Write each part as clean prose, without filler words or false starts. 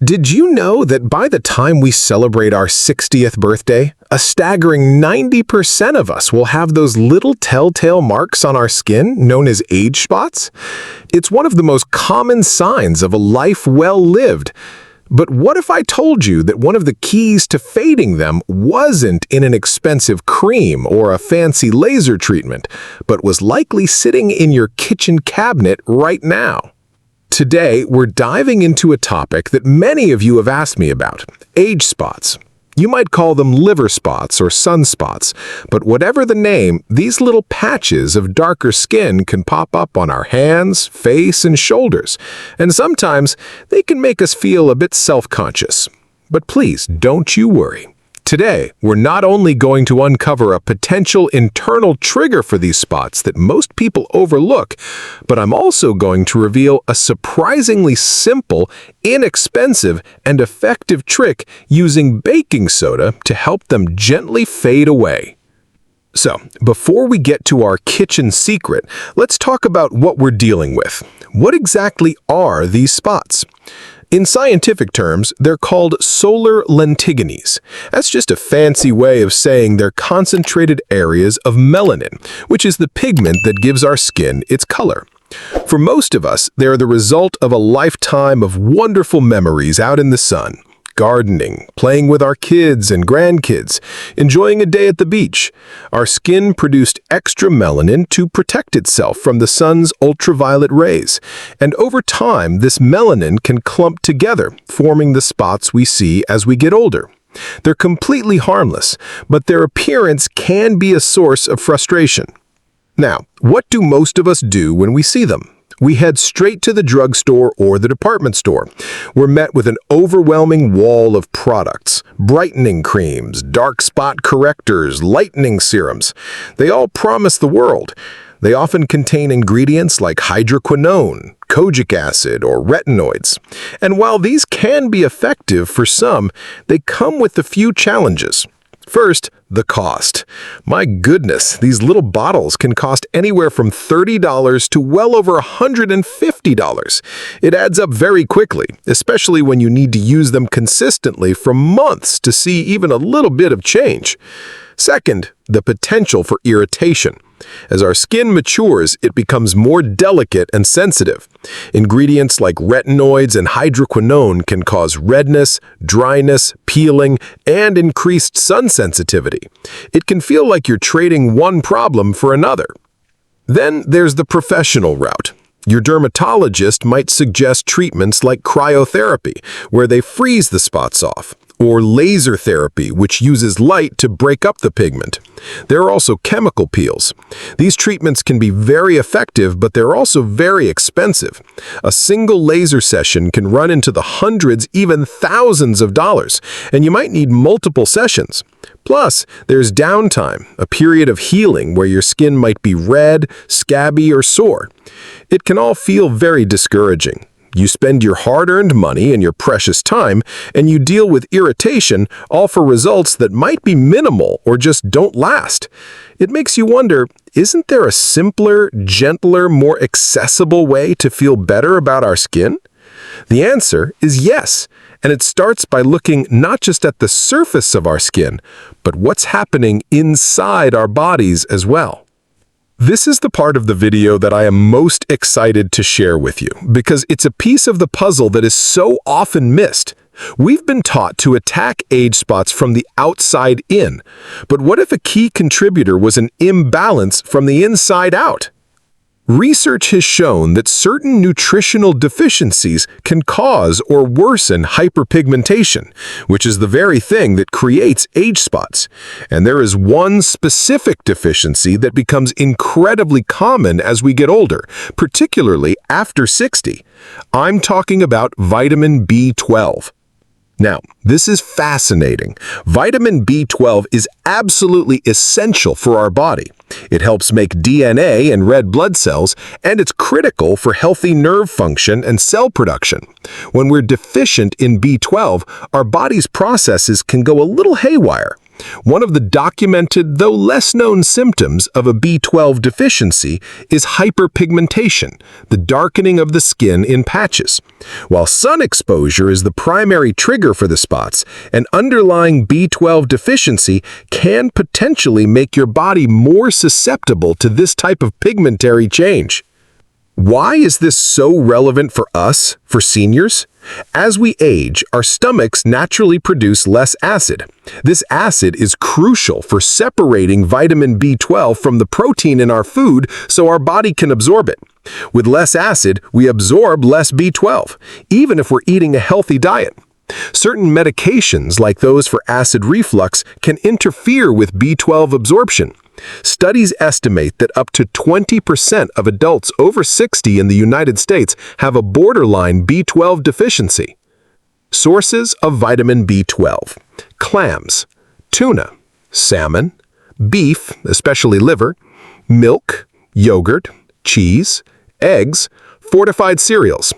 Did you know that by the time we celebrate our 60th birthday, a staggering 90% of us will have those little telltale marks on our skin known as age spots? It's one of the most common signs of a life well lived. But what if I told you that one of the keys to fading them wasn't in an expensive cream or a fancy laser treatment, but was likely sitting in your kitchen cabinet right now? Today, we're diving into a topic that many of you have asked me about: age spots. You might call them liver spots or sunspots, but whatever the name, these little patches of darker skin can pop up on our hands, face, and shoulders, and sometimes they can make us feel a bit self-conscious. But please, don't you worry. Today, we're not only going to uncover a potential internal trigger for these spots that most people overlook, but I'm also going to reveal a surprisingly simple, inexpensive, and effective trick using baking soda to help them gently fade away. So, before we get to our kitchen secret, let's talk about what we're dealing with. What exactly are these spots? In scientific terms, they're called solar lentigines. That's just a fancy way of saying they're concentrated areas of melanin, which is the pigment that gives our skin its color. For most of us, they're the result of a lifetime of wonderful memories out in the sun. Gardening, playing with our kids and grandkids, enjoying a day at the beach. Our skin produced extra melanin to protect itself from the sun's ultraviolet rays, and over time this melanin can clump together, forming the spots we see as we get older. They're completely harmless, but their appearance can be a source of frustration. Now, what do most of us do when we see them? We head straight to the drugstore or the department store. We're met with an overwhelming wall of products: brightening creams, dark spot correctors, lightening serums. They all promise the world. They often contain ingredients like hydroquinone, kojic acid, or retinoids. And while these can be effective for some, they come with a few challenges. First, the cost. My goodness, these little bottles can cost anywhere from $30 to well over $150. It adds up very quickly, especially when you need to use them consistently for months to see even a little bit of change. Second, the potential for irritation. As our skin matures, it becomes more delicate and sensitive. Ingredients like retinoids and hydroquinone can cause redness, dryness, peeling, and increased sun sensitivity. It can feel like you're trading one problem for another. Then there's the professional route. Your dermatologist might suggest treatments like cryotherapy, where they freeze the spots off, or laser therapy, which uses light to break up the pigment. There are also chemical peels. These treatments can be very effective, but they're also very expensive. A single laser session can run into the hundreds, even thousands of dollars, and you might need multiple sessions. Plus, there's downtime, a period of healing where your skin might be red, scabby, or sore. It can all feel very discouraging. You spend your hard-earned money and your precious time, and you deal with irritation, all for results that might be minimal or just don't last. It makes you wonder, isn't there a simpler, gentler, more accessible way to feel better about our skin? The answer is yes, and it starts by looking not just at the surface of our skin, but what's happening inside our bodies as well. This is the part of the video that I am most excited to share with you, because it's a piece of the puzzle that is so often missed. We've been taught to attack age spots from the outside in, but what if a key contributor was an imbalance from the inside out? Research has shown that certain nutritional deficiencies can cause or worsen hyperpigmentation, which is the very thing that creates age spots. And there is one specific deficiency that becomes incredibly common as we get older, particularly after 60. I'm talking about vitamin B12. Now, this is fascinating. Vitamin B12 is absolutely essential for our body. It helps make DNA and red blood cells, and it's critical for healthy nerve function and cell production. When we're deficient in B12, our body's processes can go a little haywire. One of the documented, though less known symptoms of a B12 deficiency is hyperpigmentation, the darkening of the skin in patches. While sun exposure is the primary trigger for the spots, an underlying B12 deficiency can potentially make your body more susceptible to this type of pigmentary change. Why is this so relevant for us, for seniors? As we age, our stomachs naturally produce less acid. This acid is crucial for separating vitamin B12 from the protein in our food so our body can absorb it. With less acid, we absorb less B12, even if we're eating a healthy diet. Certain medications, like those for acid reflux, can interfere with B12 absorption. Studies estimate that up to 20% of adults over 60 in the United States have a borderline B12 deficiency. Sources of vitamin B12: clams, tuna, salmon, beef, especially liver, milk, yogurt, cheese, eggs, fortified cereals.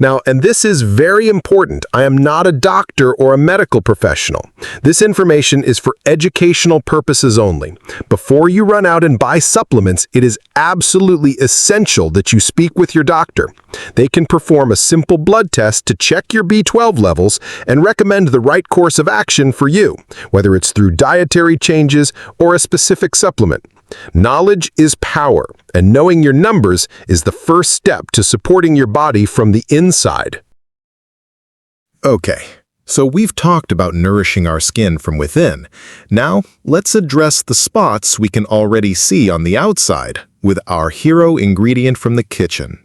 Now, and this is very important, I am not a doctor or a medical professional. This information is for educational purposes only. Before you run out and buy supplements, it is absolutely essential that you speak with your doctor. They can perform a simple blood test to check your B12 levels and recommend the right course of action for you, whether it's through dietary changes or a specific supplement. Knowledge is power, and knowing your numbers is the first step to supporting your body from the inside. Okay, so we've talked about nourishing our skin from within. Now, let's address the spots we can already see on the outside with our hero ingredient from the kitchen: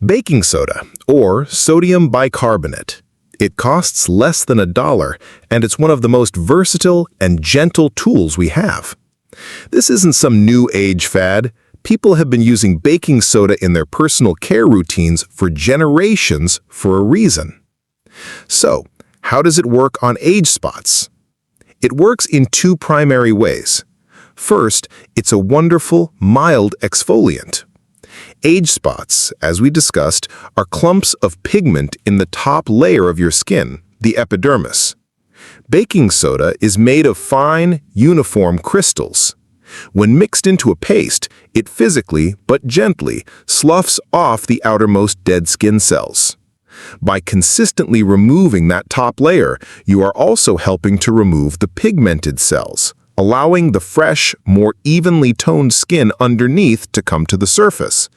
baking soda, or sodium bicarbonate. It costs less than $1, and it's one of the most versatile and gentle tools we have. This isn't some new age fad. People have been using baking soda in their personal care routines for generations for a reason. So, how does it work on age spots? It works in two primary ways. First, it's a wonderful, mild exfoliant. Age spots, as we discussed, are clumps of pigment in the top layer of your skin, the epidermis. Baking soda is made of fine, uniform crystals. When mixed into a paste, it physically, but gently, sloughs off the outermost dead skin cells. By consistently removing that top layer, you are also helping to remove the pigmented cells, allowing the fresh, more evenly toned skin underneath to come to the surface.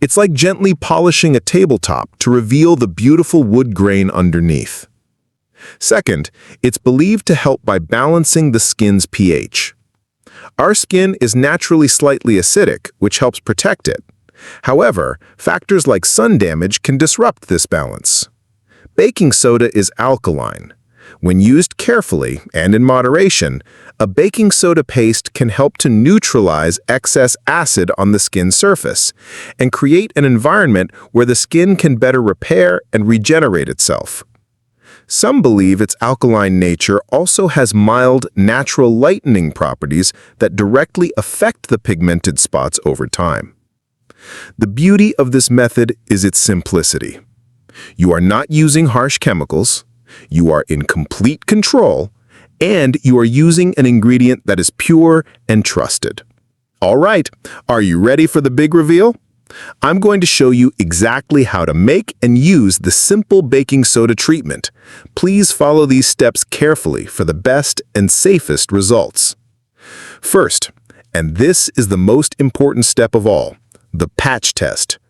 It's like gently polishing a tabletop to reveal the beautiful wood grain underneath. Second, it's believed to help by balancing the skin's pH. Our skin is naturally slightly acidic, which helps protect it. However, factors like sun damage can disrupt this balance. Baking soda is alkaline. When used carefully and in moderation, a baking soda paste can help to neutralize excess acid on the skin surface and create an environment where the skin can better repair and regenerate itself. Some believe its alkaline nature also has mild, natural lightening properties that directly affect the pigmented spots over time. The beauty of this method is its simplicity. You are not using harsh chemicals, you are in complete control, and you are using an ingredient that is pure and trusted. All right, are you ready for the big reveal? I'm going to show you exactly how to make and use the simple baking soda treatment. Please follow these steps carefully for the best and safest results. First, and this is the most important step of all, the patch test.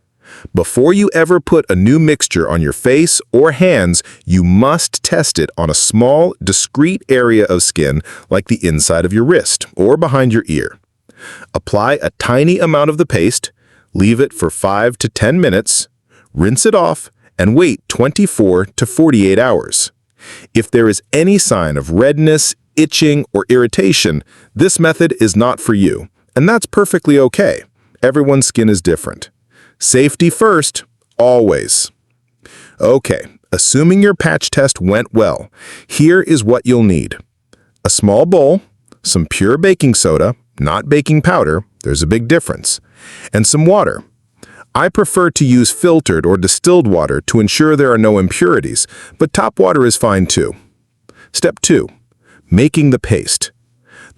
Before you ever put a new mixture on your face or hands, you must test it on a small, discrete area of skin like the inside of your wrist or behind your ear. Apply a tiny amount of the paste, leave it for 5 to 10 minutes, rinse it off, and wait 24 to 48 hours. If there is any sign of redness, itching, or irritation, this method is not for you, and that's perfectly okay. Everyone's skin is different. Safety first, always. Okay, assuming your patch test went well, here is what you'll need: a small bowl, some pure baking soda, not baking powder, there's a big difference, and some water. I prefer to use filtered or distilled water to ensure there are no impurities, but tap water is fine too. Step 2. Making the paste.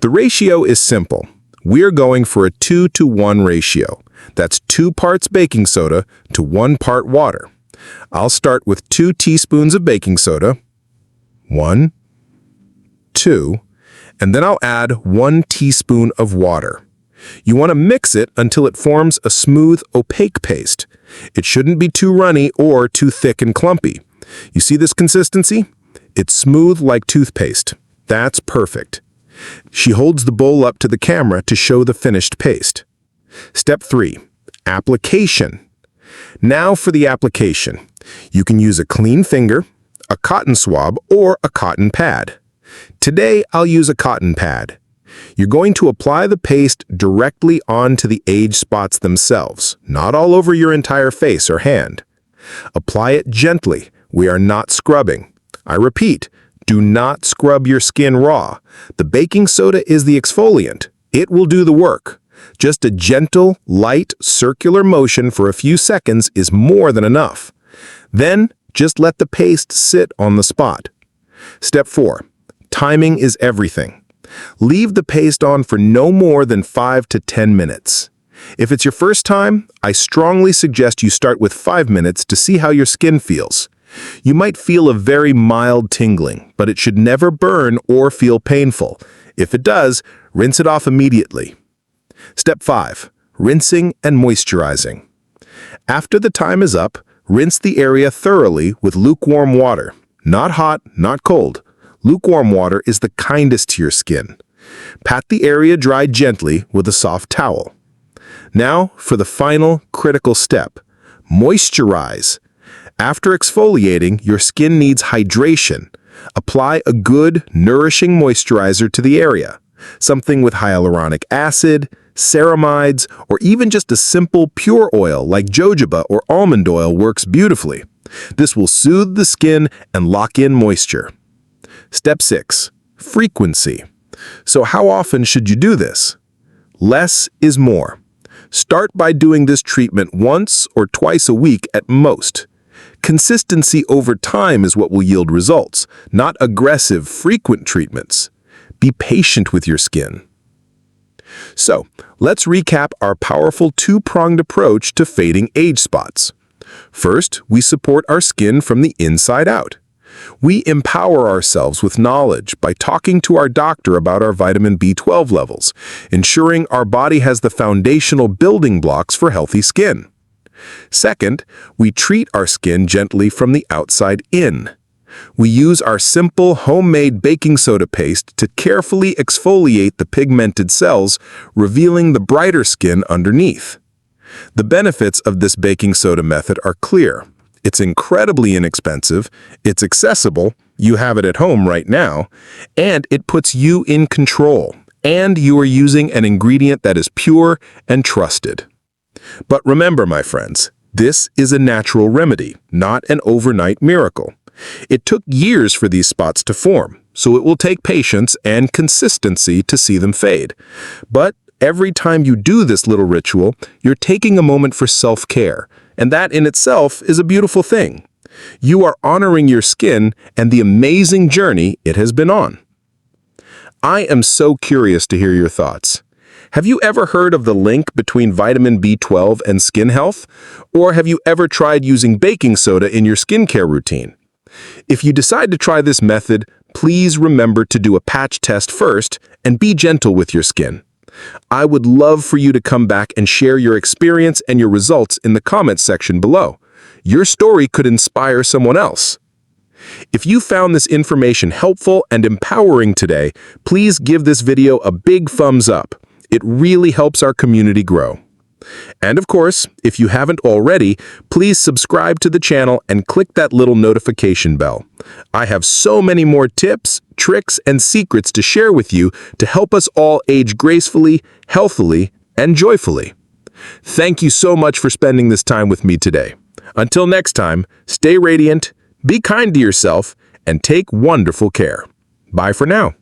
The ratio is simple. We're going for a 2-to-1 ratio. That's 2 parts baking soda to 1 part water. I'll start with 2 teaspoons of baking soda. 1, 2, and then I'll add 1 teaspoon of water. You want to mix it until it forms a smooth, opaque paste. It shouldn't be too runny or too thick and clumpy. You see this consistency? It's smooth like toothpaste. That's perfect. She holds the bowl up to the camera to show the finished paste. Step 3. Application. Now for the application. You can use a clean finger, a cotton swab, or a cotton pad. Today, I'll use a cotton pad. You're going to apply the paste directly onto the age spots themselves, not all over your entire face or hand. Apply it gently. We are not scrubbing. I repeat, do not scrub your skin raw. The baking soda is the exfoliant. It will do the work. Just a gentle, light, circular motion for a few seconds is more than enough. Then, just let the paste sit on the spot. Step 4. Timing is everything. Leave the paste on for no more than 5 to 10 minutes. If it's your first time, I strongly suggest you start with 5 minutes to see how your skin feels. You might feel a very mild tingling, but it should never burn or feel painful. If it does, rinse it off immediately. Step 5. Rinsing and moisturizing. After the time is up, rinse the area thoroughly with lukewarm water. Not hot, not cold. Lukewarm water is the kindest to your skin. Pat the area dry gently with a soft towel. Now for the final critical step. Moisturize. After exfoliating, your skin needs hydration. Apply a good, nourishing moisturizer to the area. Something with hyaluronic acid, ceramides, or even just a simple pure oil like jojoba or almond oil works beautifully. This will soothe the skin and lock in moisture. Step 6. Frequency. So how often should you do this? Less is more. Start by doing this treatment once or twice a week at most. Consistency over time is what will yield results, not aggressive, frequent treatments. Be patient with your skin. So, let's recap our powerful 2-pronged approach to fading age spots. First, we support our skin from the inside out. We empower ourselves with knowledge by talking to our doctor about our vitamin B12 levels, ensuring our body has the foundational building blocks for healthy skin. Second, we treat our skin gently from the outside in. We use our simple homemade baking soda paste to carefully exfoliate the pigmented cells, revealing the brighter skin underneath. The benefits of this baking soda method are clear. It's incredibly inexpensive, it's accessible, you have it at home right now, and it puts you in control, and you are using an ingredient that is pure and trusted. But remember, my friends, this is a natural remedy, not an overnight miracle. It took years for these spots to form, so it will take patience and consistency to see them fade. But every time you do this little ritual, you're taking a moment for self-care, and that in itself is a beautiful thing. You are honoring your skin and the amazing journey it has been on. I am so curious to hear your thoughts. Have you ever heard of the link between vitamin B12 and skin health? Or have you ever tried using baking soda in your skincare routine? If you decide to try this method, please remember to do a patch test first and be gentle with your skin. I would love for you to come back and share your experience and your results in the comments section below. Your story could inspire someone else. If you found this information helpful and empowering today, please give this video a big thumbs up. It really helps our community grow. And of course, if you haven't already, please subscribe to the channel and click that little notification bell. I have so many more tips, tricks, and secrets to share with you to help us all age gracefully, healthily, and joyfully. Thank you so much for spending this time with me today. Until next time, stay radiant, be kind to yourself, and take wonderful care. Bye for now.